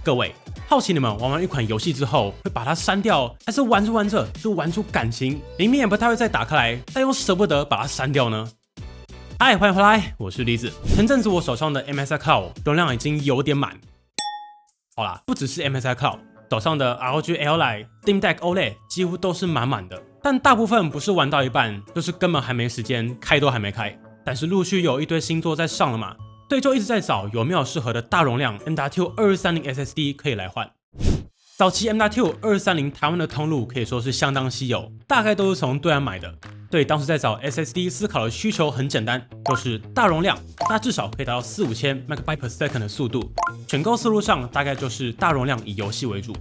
各位，好奇你们玩完一款游戏之后会把它删掉，还是玩着玩着就玩出感情，明明也不太会再打开来，但又舍不得把它删掉呢？嗨，欢迎回来，我是李子。前阵子我手上的 MSI Cloud 容量已经有点满。好啦，不只是 MSI Cloud， 手上的 ROG Ally Steam Deck OLED 几乎都是满满的，但大部分不是玩到一半，就是根本还没时间，开都还没开。但是陆续有一堆新作在上了嘛，所以就一直在找有没有适合的大容量 M.2 2230 SSD 可以来换。早期 M.2 2230台湾的通路可以说是相当稀有，大概都是从对岸买的。对当时在找 SSD 思考的需求很简单，就是大容量，那至少可以达到4-5000 MB/s 的速度。选购思路上大概就是大容量以游戏为主。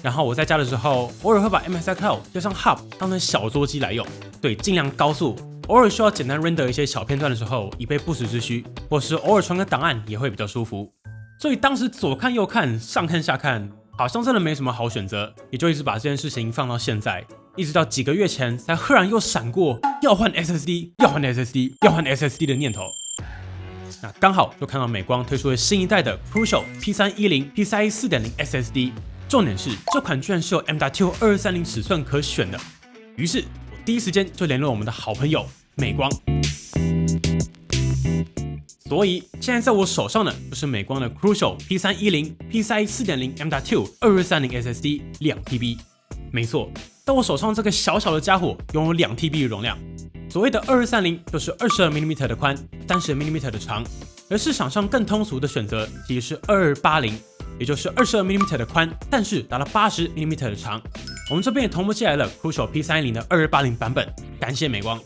然后我在家的时候，偶尔会把 MSI Cloud 加上 Hub 当成小桌机来用，对，尽量高速。偶尔需要简单 render 一些小片段的时候，以备不时之需，或是偶尔传个档案也会比较舒服。所以当时左看右看，上看下看，好像真的没什么好选择，也就一直把这件事情放到现在，一直到几个月前才赫然又闪过要换 SSD、要换 SSD、要换 SSD 的念头。那刚好就看到美光推出了新一代的 Crucial P310 PCIe 4.0 SSD， 重点是这款居然是有 M.2 2230尺寸可选的，于是我第一时间就联络我们的好朋友美光。所以现在在我手上的就是美光的 Crucial P310 PCIe 4.0 M.2 2230 SSD 2TB。没错，在我手上这个小小的家伙拥有 2TB 的容量。所谓的2230就是 22mm 的宽， 30mm 的长，而市场上更通俗的选择其实是2280，也就是 22mm 的宽，但是达到 80mm 的长。我们这边也同步寄来了 Crucial P310 的2280版本，感谢美光。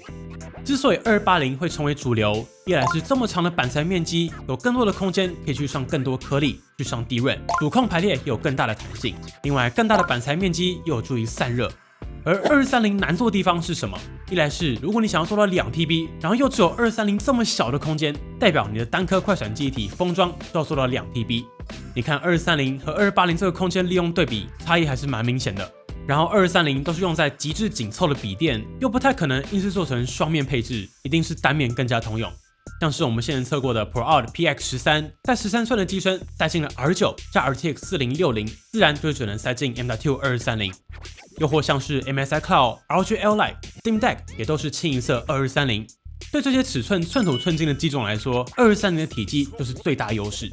之所以2280会成为主流，一来是这么长的板材面积，有更多的空间可以去上更多颗粒，去上 DRAM， 主控排列也有更大的弹性。另外，更大的板材面积又有助于散热。而2230难做的地方是什么？一来是如果你想要做到 2TB， 然后又只有2230这么小的空间，代表你的单颗快闪记忆体封装就要做到 2TB。你看2230和2280这个空间利用对比，差异还是蛮明显的。然后2230都是用在极致紧凑的笔电，又不太可能硬是做成双面配置，一定是单面更加通用。像是我们现在测过的 ProArt PX13， 在13寸的机身塞进了 R9 加 RTX 4060，自然就只能塞进 M.2 2230。又或像是 MSI Cloud、ROG Ally、Steam Deck 也都是清一色2230。对这些尺寸寸土寸金的机种来说，2230的体积就是最大优势。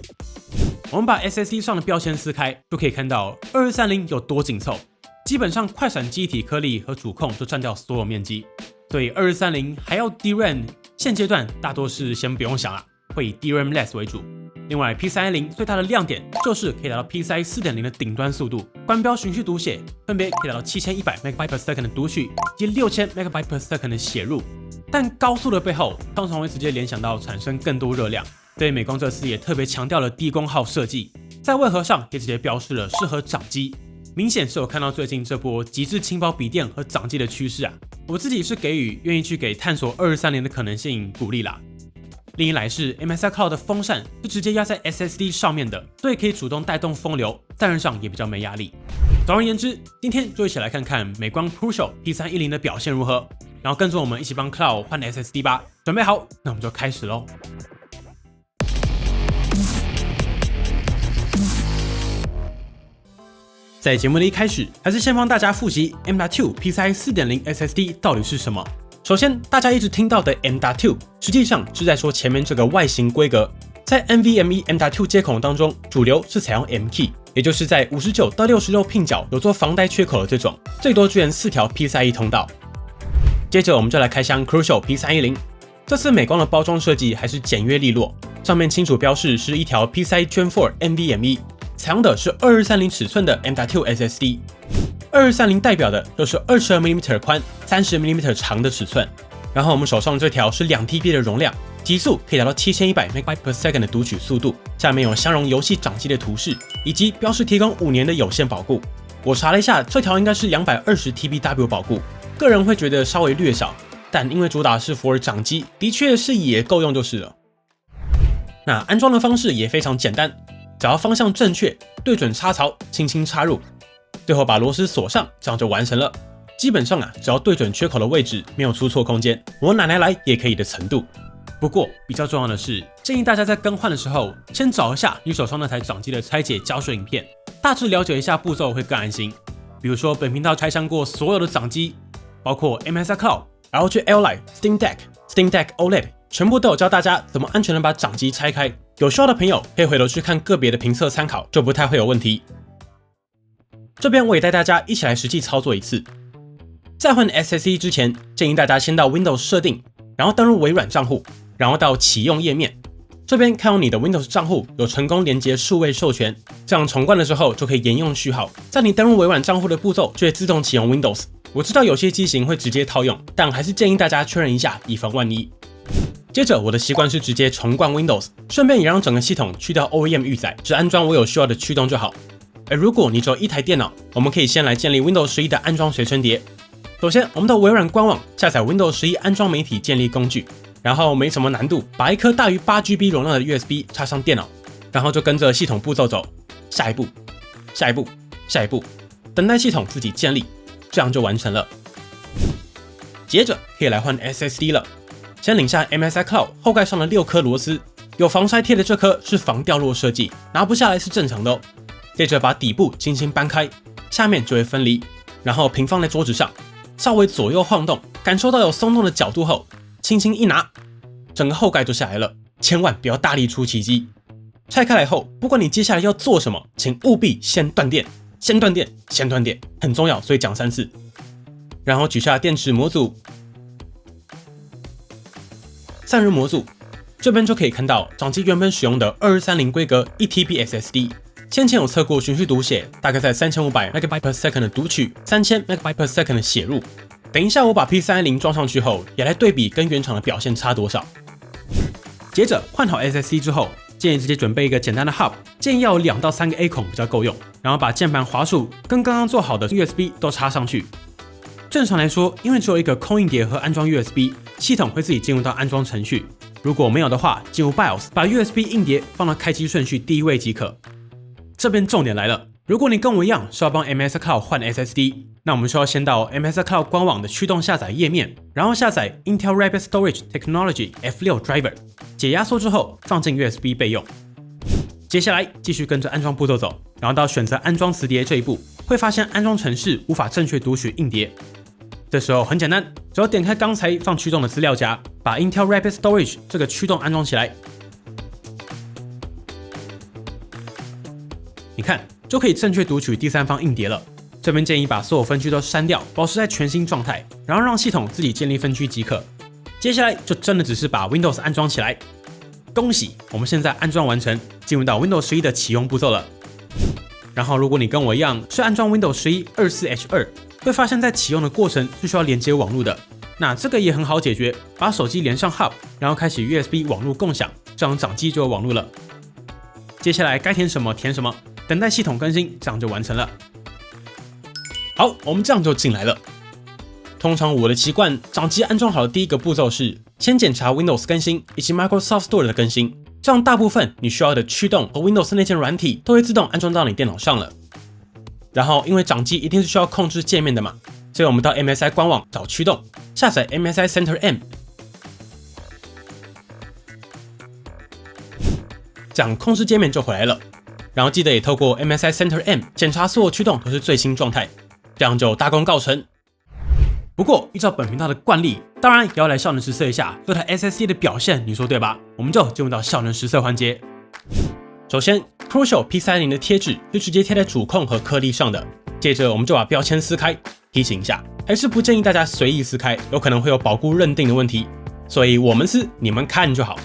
我们把 SSD 上的标签撕开，就可以看到2230有多紧凑。基本上快闪记忆体颗粒和主控都占掉所有面积，所以2230还要 DRAM， 现阶段大多是先不用想了，会以 DRAM-less 为主。另外 P310 最大的亮点就是可以达到 PCIe 4.0 的顶端速度，官标循序读写分别可以达到7100 MB/s 的读取以及6000 MB/s 的写入，但高速的背后通常会直接联想到产生更多热量，所以美光这次也特别强调了低功耗设计，在外盒上也直接标示了适合掌机。明显是有看到最近这波极致轻薄笔电和掌机的趋势啊，我自己是给予愿意去给探索2230的可能性鼓励啦。另一来是 MSI Cloud 的风扇是直接压在 SSD 上面的，所以可以主动带动风流，散热上也比较没压力。总而言之，今天就一起来看看美光 Crucial P310 的表现如何，然后跟着我们一起帮 Cloud 换 SSD 吧。准备好，那我们就开始咯。在节目的一开始，还是先帮大家复习 M.2 PCIe 4.0 SSD 到底是什么。首先，大家一直听到的 M.2 实际上是在说前面这个外形规格。在 NVMe M.2 接口当中，主流是采用 M-Key， 也就是在59到66 pin 角有做防呆缺口的这种，最多支援4条 PCIe 通道。接着我们就来开箱 Crucial P310， 这次美光的包装设计还是简约利落，上面清楚标示是一条 PCIe Gen 4 NVMe。采用的是2230尺寸的 M.2 SSD， 2230代表的就是 22mm 宽、30mm 长的尺寸。然后我们手上这条是 2TB 的容量，极速可以达到7100 MB/s 的读取速度。下面有相容游戏掌机的图示，以及标示提供5年的有线保固。我查了一下，这条应该是 220TBW 保固，个人会觉得稍微略少，但因为主打是for掌机，的确是也够用就是了。那安装的方式也非常简单。只要方向正确，对准插槽，轻轻插入，最后把螺丝锁上，这样就完成了。基本上只要对准缺口的位置，没有出错空间，我奶奶来也可以的程度。不过比较重要的是，建议大家在更换的时候，先找一下你手上那台掌机的拆解教学影片，大致了解一下步骤会更安心。比如说，本频道开箱过所有的掌机，包括 MSI Cloud、ROG Ally Lite、Steam Deck、Steam Deck OLED， 全部都有教大家怎么安全的把掌机拆开。有需要的朋友可以回头去看个别的评测参考，就不太会有问题。这边我也带大家一起来实际操作一次。在换 SSD 之前，建议大家先到 Windows 设定，然后登入微软账户，然后到启用页面。这边看到你的 Windows 账户有成功连接数位授权，这样重灌的时候就可以沿用序号。在你登入微软账户的步骤就会自动启用 Windows。我知道有些机型会直接套用，但还是建议大家确认一下，以防万一。接着我的习惯是直接重灌 Windows， 顺便也让整个系统去掉 OEM 预载，只安装我有需要的驱动就好。而如果你只有一台电脑，我们可以先来建立 Windows 11的安装随身碟。首先，我们到微软官网下载 Windows 11安装媒体建立工具，然后没什么难度，把一颗大于 8GB 容量的 USB 插上电脑，然后就跟着系统步骤走，下一步，下一步，下一步，等待系统自己建立，这样就完成了。接着可以来换 SSD 了。先领下 MSI Cloud 后盖上的6颗螺丝，有防摔贴的这颗是防掉落设计，拿不下来是正常的哦。接着把底部轻轻搬开，下面就会分离，然后平放在桌子上，稍微左右晃动，感受到有松动的角度后，轻轻一拿，整个后盖就下来了。千万不要大力出奇迹。拆开来后，不管你接下来要做什么，请务必先断电，先断电，先断电，很重要，所以讲3次。然后取下电池模组、散热模组，这边就可以看到掌机原本使用的2230规格 1TB SSD。先前有测过循序读写，大概在3500 MB/s 的读取，3000 MB/s 的写入。等一下我把 P310 装上去后，也来对比跟原厂的表现差多少。接着换好 SSD 之后，建议直接准备一个简单的 Hub， 建议要有2到3个 A 孔比较够用，然后把键盘、滑鼠跟刚刚做好的 USB 都插上去。正常来说，因为只有一个空硬碟和安装 USB， 系统会自己进入到安装程序。如果没有的话，进入 BIOS， 把 USB 硬碟放到开机顺序第1位即可。这边重点来了，如果你跟我一样是要帮 MSI Cloud 换 SSD， 那我们需要先到 MSI Cloud 官网的驱动下载页面，然后下载 Intel Rapid Storage Technology F6 Driver， 解压缩之后放进 USB 备用。接下来继续跟着安装步骤走，然后到选择安装磁碟这一步，会发现安装程式无法正确读取硬碟。这时候很简单，只要点开刚才放驱动的资料夹，把 Intel Rapid Storage 这个驱动安装起来。你看，就可以正确读取第三方硬碟了。这边建议把所有分区都删掉，保持在全新状态，然后让系统自己建立分区即可。接下来就真的只是把 Windows 安装起来。恭喜，我们现在安装完成，进入到 Windows 11的启用步骤了。然后如果你跟我一样是安装 Windows 11 24H2， 会发现在启用的过程是需要连接网络的。那这个也很好解决，把手机连上 Hub， 然后开启 USB 网络共享，这样掌机就有网络了。接下来该填什么填什么，等待系统更新，这样就完成了。好，我们这样就进来了。通常我的习惯，掌机安装好的第一个步骤是先检查 Windows 更新以及 Microsoft Store 的更新，这样大部分你需要的驱动和 Windows 内建软体都会自动安装到你电脑上了。然后因为掌机一定是需要控制界面的嘛，所以我们到 MSI 官网找驱动，下载 MSI Center M， 这样控制界面就回来了。然后记得也透过 MSI Center M 检查所有驱动都是最新状态，这样就大功告成。不过依照本频道的惯例，当然也要来效能实测一下这台 SSD 的表现，你说对吧？我们就进入到效能实测环节。首先 Crucial P310 的贴纸是直接贴在主控和颗粒上的，接着我们就把标签撕开，提醒一下，还是不建议大家随意撕开，有可能会有保固认定的问题，所以我们撕，你们看就好。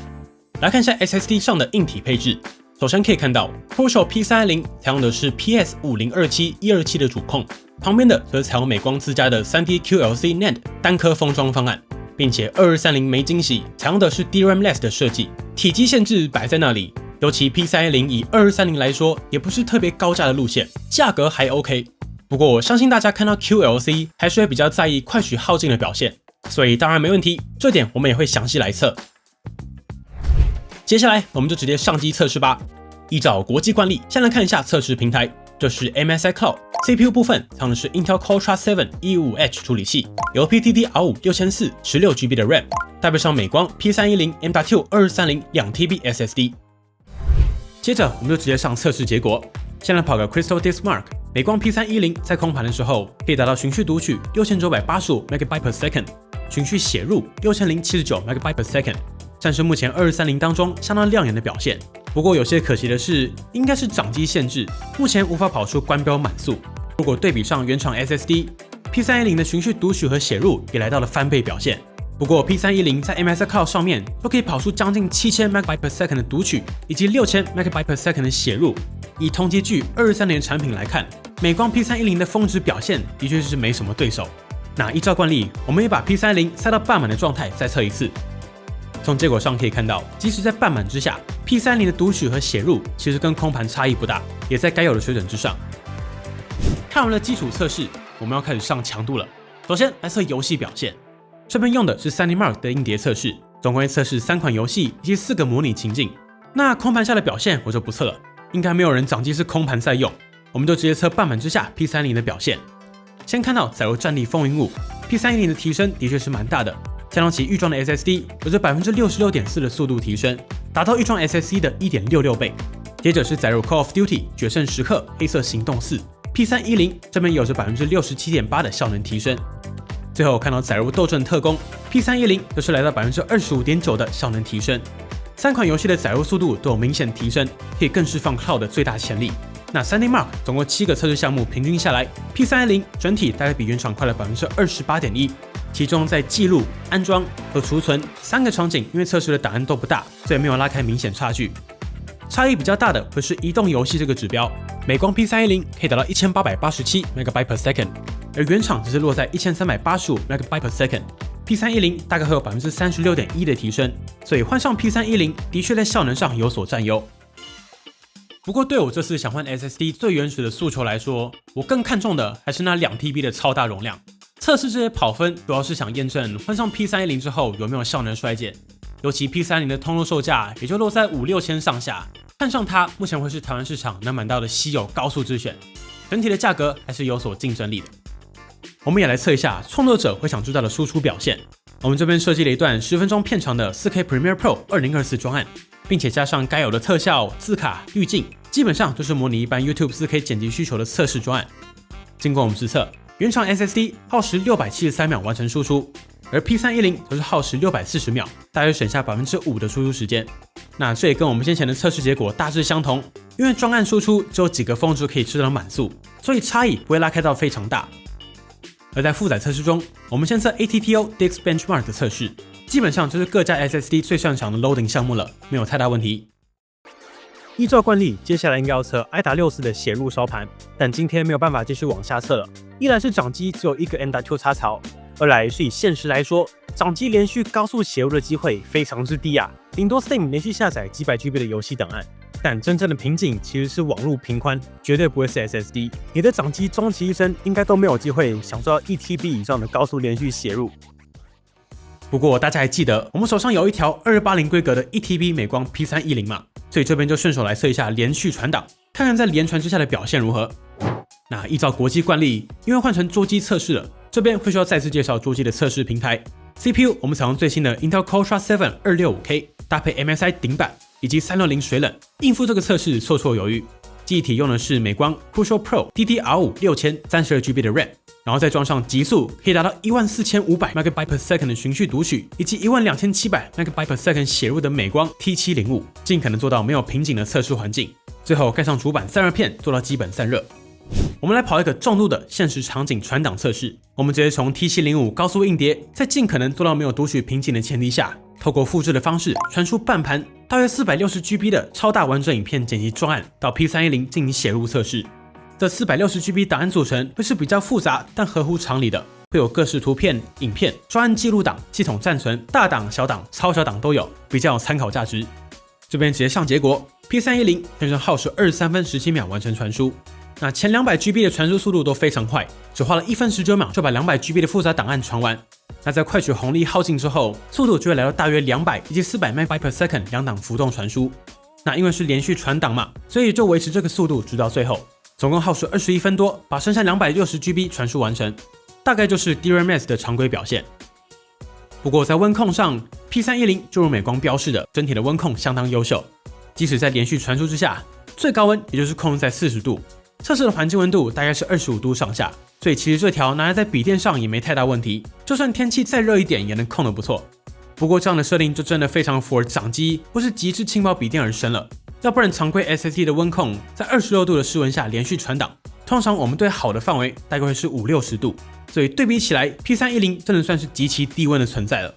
来看一下 SSD 上的硬体配置。首先可以看到 Crucial P310 采用的是 PS5027127 的主控，旁边的则是采用美光自家的 3D QLC NAND 单颗封装方案，并且2230没惊喜，采用的是 DRAM-less 的设计，体积限制摆在那里，尤其 P310 以2230来说，也不是特别高价的路线，价格还 OK。不过我相信大家看到 QLC 还是会比较在意快取耗尽的表现，所以当然没问题，这点我们也会详细来测。接下来我们就直接上机测试吧。依照国际惯例，先来看一下测试平台，这是 MSI Cloud CPU 部分，采用的是 Intel Core Ultra 7 155H 处理器，有 LPDDR5 6400 16GB 的 RAM， 搭配上美光 P310 M.2 2230 2TB SSD。接着我们就直接上测试结果，先来跑个 Crystal Disk Mark， 美光 P310 在空盘的时候可以达到循序读取6985 MB/s， 循序写入6079 MB/s， 算是目前2230当中相当亮眼的表现。不过有些可惜的是，应该是掌机限制，目前无法跑出官标满速。如果对比上原厂 SSD，P310 的循序读取和写入也来到了翻倍表现。不过 P310 在 MSI Cloud 上面都可以跑出将近7000 MB/s 的读取，以及6000 MB/s 的写入。以同级距2230的产品来看，美光 P310 的峰值表现的确是没什么对手。那依照惯例，我们也把 P310 塞到半满的状态再测一次。从结果上可以看到，即使在半满之下 ，P310 的读取和写入其实跟空盘差异不大，也在该有的水准之上。看完了基础测试，我们要开始上强度了。首先来测游戏表现，这边用的是 SandyMark 的硬碟测试，总共会测试3款游戏以及4个模拟情境。那空盘下的表现我就不测了，应该没有人掌机是空盘在用，我们就直接测半满之下 P310 的表现。先看到载入战力风云5 ，P310 的提升的确是蛮大的。相当其预装的 SSD 有着 66.4% 的速度提升，达到预装 SSD 的 1.66 倍。接着是载入 Call of Duty 决胜时刻黑色行动4 ，P310 这边有着 67.8% 的效能提升。最后看到载入斗阵特工 ，P310 则是来到 25.9% 的效能提升。3款游戏的载入速度都有明显提升，可以更释放 Cloud 的最大潜力。那 SandyMark 总共7个测试项目平均下来 ，P310 整体大概比原厂快了 28.1%。其中在记录、安装和储存3个场景，因为测试的档案都不大，所以没有拉开明显差距。差异比较大的会是移动游戏这个指标，美光 P310 可以达到1887 MB/s， 而原厂只是落在1385 MB/s。P310 大概会有 36.1% 的提升，所以换上 P310 的确在效能上有所占优。不过对我这次想换 SSD 最原始的诉求来说，我更看重的还是那 2TB 的超大容量。测试这些跑分主要是想验证换上 P310 之后有没有效能衰减，尤其 P310 的通路售价也就落在5-6千上下，看上它目前会是台湾市场能买到的稀有高速之选，整体的价格还是有所竞争力的。我们也来测一下创作者会想知道的输出表现，我们这边设计了一段10分钟片长的 4K Premiere Pro 2024专案，并且加上该有的特效、字卡、滤镜，基本上就是模拟一般 YouTube 4K 剪辑需求的测试专案。经过我们实测，原厂 SSD 耗时673秒完成输出，而 P310 则是耗时640秒，大约省下 5% 的输出时间。那这也跟我们先前的测试结果大致相同，因为专案输出只有几个峰值可以吃到满速，所以差异不会拉开到非常大。而在负载测试中，我们先测 ATTO Disk Benchmark 的测试，基本上就是各家 SSD 最擅长的 loading 项目了，没有太大问题。依照惯例，接下来应该要测 IDA64 的写入烧盘，但今天没有办法继续往下测了。一来是掌机只有一个 M.2 插槽，二来是以现实来说，掌机连续高速写入的机会非常之低啊，顶多 Steam 连续下载几百 GB 的游戏档案。但真正的瓶颈其实是网络频宽，绝对不会是 SSD。你的掌机终其一生应该都没有机会享受到 1TB 以上的高速连续写入。不过大家还记得我们手上有一条2280规格的 1TB 美光 P310 嘛，所以这边就顺手来测一下连续传档，看看在连传之下的表现如何。那依照国际惯例，因为换成桌机测试了，这边会需要再次介绍桌机的测试平台。CPU 我们采用最新的 Intel Core i7 265K， 搭配 MSI 顶板以及360水冷，应付这个测试绰绰有余。记忆体用的是美光 Crucial Pro DDR5 6000 32GB 的 RAM， 然后再装上极速可以达到14500 MB/s 的循序读取，以及12700 MB/s 写入的美光 T705， 尽可能做到没有瓶颈的测试环境。最后盖上主板散热片，做到基本散热。我们来跑一个重度的现实场景传档测试，我们直接从 T705 高速硬碟，在尽可能做到没有读取瓶颈的前提下，透过复制的方式传输半盘大约 460GB 的超大完整影片剪辑专案到 P310 进行写入测试。这 460GB 档案组成会是比较复杂但合乎常理的，会有各式图片、影片、专案记录档、系统暂存、大档、小档、超小档都有，比较有参考价值。这边直接上结果 ，P310 全程耗时23分17秒完成传输。那前200GB 的传输速度都非常快，只花了1分19秒就把200GB 的复杂档案传完。那在快取红利耗尽之后，速度就会来到大约200以及400 MB/s 两档浮动传输。那因为是连续传档嘛，所以就维持这个速度直到最后，总共耗时21分多，把剩下260GB 传输完成，大概就是 DRAM-S 的常规表现。不过在温控上 ，P310 就如美光标示的，整体的温控相当优秀。即使在连续传输之下，最高温也就是控制在40度，测试的环境温度大概是25度上下，所以其实这条拿来在笔电上也没太大问题，就算天气再热一点也能控得不错。不过这样的设定就真的非常符合掌机或是极致轻薄笔电而生了，要不然常规 SSD 的温控在26度的室温下连续传档，通常我们对好的范围大概会是50-60度，所以对比起来 P310 真的算是极其低温的存在了。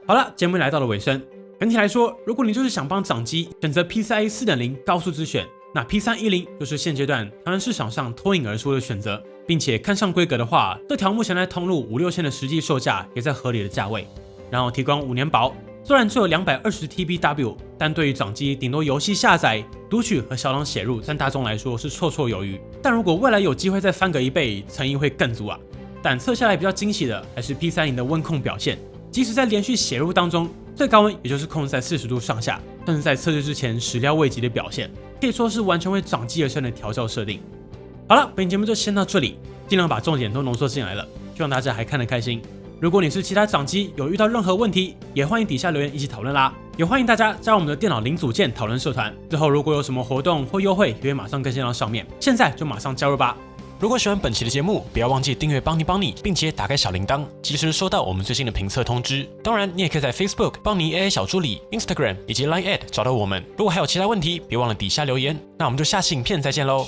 好了，节目来到了尾声。整体来说，如果你就是想帮掌机选择 PCIe 4.0 高速之选，那 P310 就是现阶段台湾市场上脱颖而出的选择，并且看上规格的话，这条目前在通路5-6千的实际售价也在合理的价位，然后提供5年保，虽然只有220TBW， 但对于掌机顶多游戏下载、读取和小档写入，在大众来说是绰绰有余。但如果未来有机会再翻个1倍，诚意会更足啊！但测下来比较惊喜的还是 P310 的温控表现，即使在连续写入当中，最高温也就是控制在40度上下，但是在测试之前始料未及的表现，可以说是完全为掌机而生的调教设定。好了，本期节目就先到这里，尽量把重点都浓缩进来了，希望大家还看得开心。如果你是其他掌机有遇到任何问题，也欢迎底下留言一起讨论啦。也欢迎大家加入我们的电脑零组件讨论社团，之后如果有什么活动或优惠，也会马上更新到上面。现在就马上加入吧！如果喜欢本期的节目，不要忘记订阅邦尼，并且打开小铃铛，及时收到我们最新的评测通知。当然，你也可以在 Facebook 邦尼 AI 小助理、Instagram 以及 Line@ 找到我们。如果还有其他问题，别忘了底下留言。那我们就下期影片再见喽！